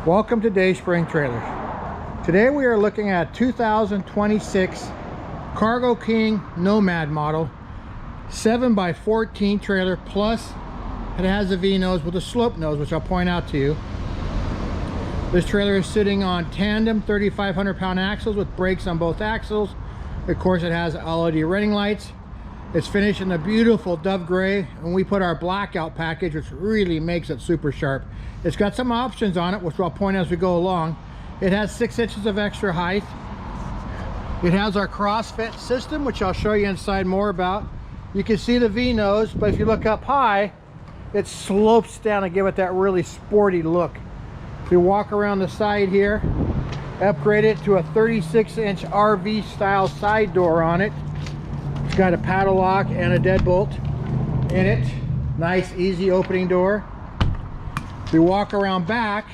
Welcome to Dayspring Trailers. Today we are looking at 2026 Cargo King Nomad model 7x14 trailer, plus it has a V-nose with a slope nose, which I'll point out to you. This trailer is sitting on tandem 3,500 pound axles with brakes on both axles. Of course, it has LED running lights. It's finished in a beautiful dove gray, and we put our blackout package, which really makes it super sharp. It's got some options on it, which I'll point out as we go along. It has 6 inches of extra height. It has our CrossFit system, which I'll show you inside more about. You can see the V-nose, but if you look up high, it slopes down to give it that really sporty look. If you walk around the side here, upgrade it to a 36-inch RV style side door on it. It's got a paddle lock and a deadbolt in it. Nice, easy opening door. If you walk around back,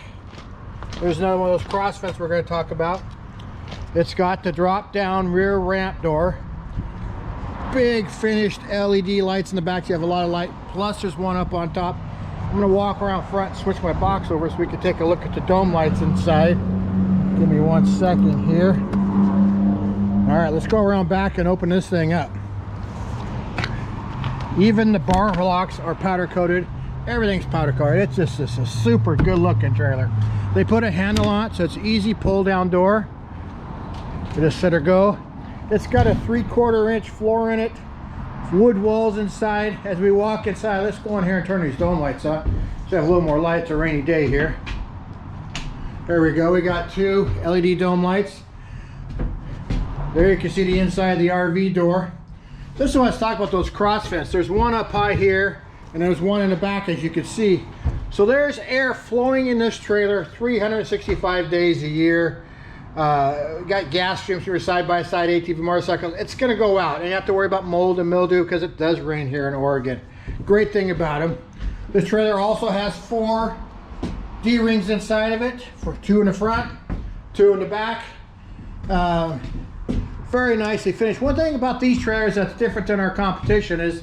there's another one of those CrossFits we're going to talk about. It's got the drop down rear ramp door. Big finished LED lights in the back. So you have a lot of light. Plus there's one up on top. I'm going to walk around front and switch my box over so we can take a look at the dome lights inside. Give me 1 second here. All right, let's go around back and open this thing up. Even the bar locks are powder coated. Everything's powder coated. It's just a super good looking trailer. They put a handle on it, so it's easy pull down door. You just let her go. It's got a 3/4 inch floor in it. Wood walls inside. As we walk inside, let's go in here and turn these dome lights on. So have a little more light. It's a rainy day here. There we go. We got 2 LED dome lights. There you can see the inside of the RV door. This is what I was talking about, those CrossFits. There's one up high here, and there's one in the back, as you can see. So there's air flowing in this trailer 365 days a year. Got gas streams for your side-by-side ATV motorcycles. It's going to go out, and you have to worry about mold and mildew because it does rain here in Oregon. Great thing about them. This trailer also has 4 D-rings inside of it, for 2 in the front, 2 in the back. Very nicely finished. One thing about these trailers that's different than our competition is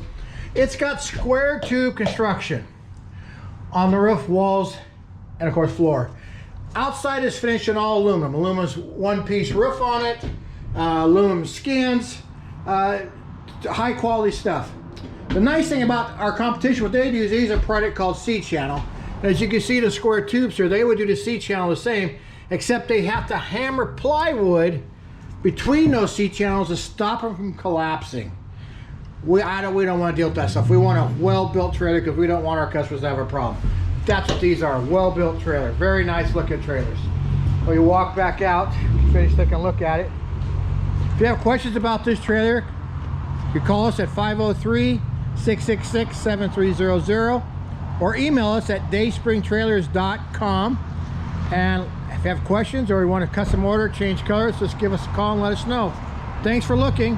it's got square tube construction on the roof, walls, and of course floor. Outside is finished in all aluminum. Aluminum's one-piece roof on it, aluminum skins, high quality stuff. The nice thing about our competition, what they do is they use a product called C-channel. As you can see the square tubes here, they would do the C-channel the same, except they have to hammer plywood between those C-channels to stop them from collapsing. We don't want to deal with that stuff. We want a well-built trailer because we don't want our customers to have a problem. That's what these are, well-built trailer. Very nice looking trailers. Well, you walk back out, finish taking a look at it. If you have questions about this trailer, you call us at 503-666-7300 or email us at dayspringtrailers.com. And if you have questions or you want a custom order, change colors, just give us a call and let us know. Thanks for looking.